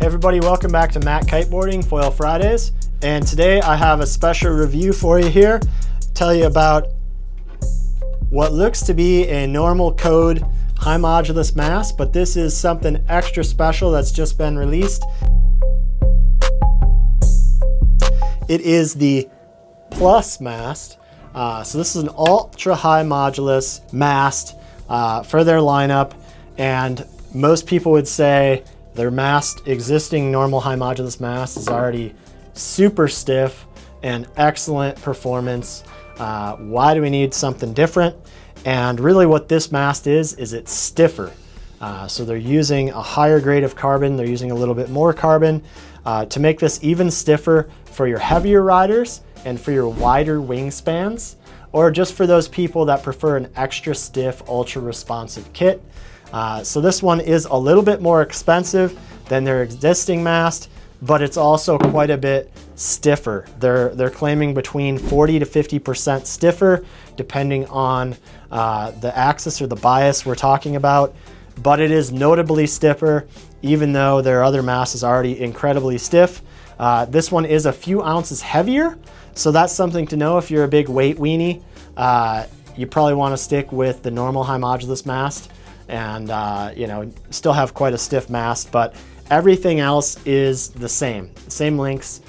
Hey everybody, welcome back to MACkiteboarding Foil Fridays. And today I have a special review for you here. Tell you about what looks to be a normal Code High Modulus Mast, but this is something extra special that's just been released. It is the PLUS Mast. So this is an ultra high modulus mast for their lineup, and most people would say their existing normal high modulus mast is already super stiff and excellent performance. Why do we need something different? And really what this mast is it's stiffer. So they're using a higher grade of carbon, they're using a little bit more carbon to make this even stiffer for your heavier riders and for your wider wingspans, or just for those people that prefer an extra stiff, ultra responsive kit. So this one is a little bit more expensive than their existing mast, but it's also quite a bit stiffer. They're claiming between 40 to 50% stiffer, depending on the axis or the bias we're talking about. But it is notably stiffer, even though their other mast is already incredibly stiff. This one is a few ounces heavier, so that's something to know if you're a big weight weenie. You probably want to stick with the normal high modulus mast and still have quite a stiff mast, but everything else is the same links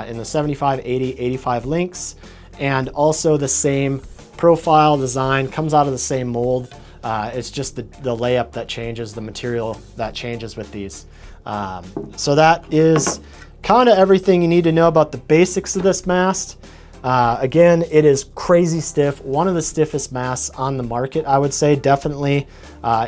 in the 75, 80, 85 links, and also the same profile design, comes out of the same mold. It's just the layup that changes, the material that changes with these. So that is kind of everything you need to know about the basics of this mast. Again, it is crazy stiff, one of the stiffest masts on the market, I would say, definitely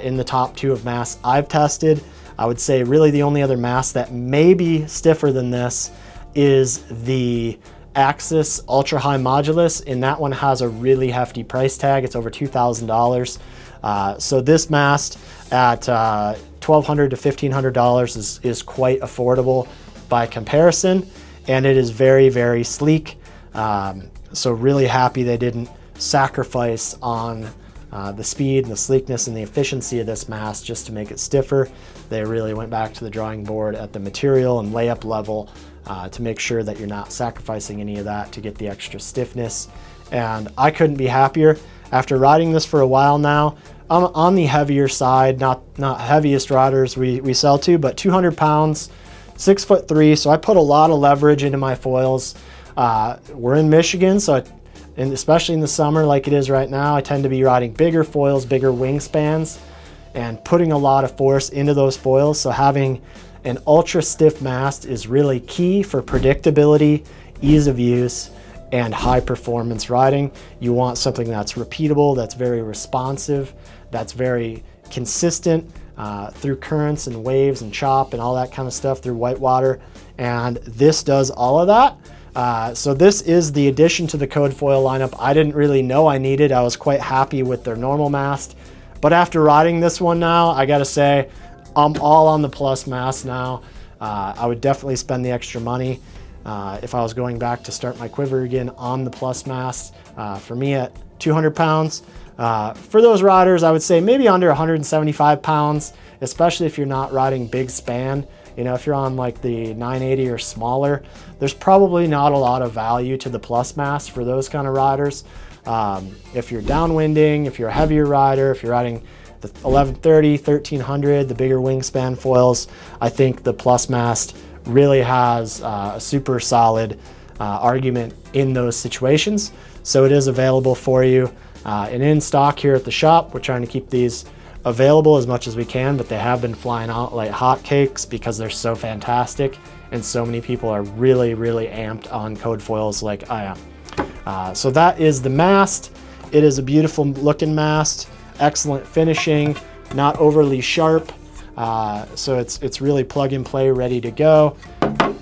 in the top 2 of masts I've tested. I would say really the only other mast that may be stiffer than this is the Axis Ultra High Modulus, and that one has a really hefty price tag. It's over $2,000. So this mast at $1,200 to $1,500 is quite affordable by comparison, and it is very, very sleek. So really happy they didn't sacrifice on the speed and the sleekness and the efficiency of this mast just to make it stiffer. They really went back to the drawing board at the material and layup level to make sure that you're not sacrificing any of that to get the extra stiffness. And I couldn't be happier. After riding this for a while now, I'm on the heavier side, not heaviest riders we sell to, but 200 pounds, 6'3", so I put a lot of leverage into my foils. We're in Michigan, and especially in the summer like it is right now, I tend to be riding bigger foils, bigger wingspans, and putting a lot of force into those foils. So having an ultra stiff mast is really key for predictability, ease of use, and high performance riding. You want something that's repeatable, that's very responsive, that's very consistent through currents and waves and chop and all that kind of stuff, through whitewater, and this does all of that. So this is the addition to the Code foil lineup I didn't really know I needed. I was quite happy with their normal mast, but after riding this one now, I gotta say, I'm all on the PLUS Mast now. I would definitely spend the extra money if I was going back to start my quiver again on the PLUS Mast. For me at 200 pounds. For those riders, I would say maybe under 175 pounds, especially if you're not riding big span. If you're on like the 980 or smaller, there's probably not a lot of value to the PLUS Mast for those kind of riders. If you're downwinding, if you're a heavier rider, if you're riding the 1130, 1300, the bigger wingspan foils, I think the PLUS Mast really has a super solid argument in those situations. So it is available for you and in stock here at the shop. We're trying to keep these available as much as we can, but they have been flying out like hotcakes because they're so fantastic, and so many people are really, really amped on Code foils like I am. So that is the mast. It is a beautiful looking mast, excellent finishing, not overly sharp. So it's really plug and play, ready to go.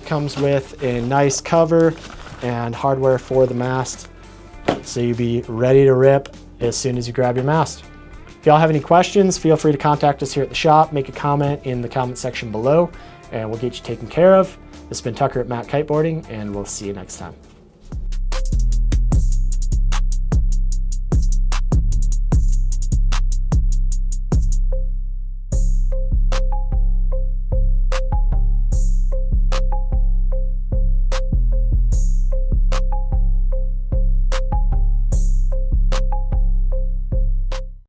Comes with a nice cover and hardware for the mast, so you'll be ready to rip as soon as you grab your mast. If y'all have any questions, feel free to contact us here at the shop. Make a comment in the comment section below, and we'll get you taken care of. This has been Tucker at MACkiteboarding, and we'll see you next time.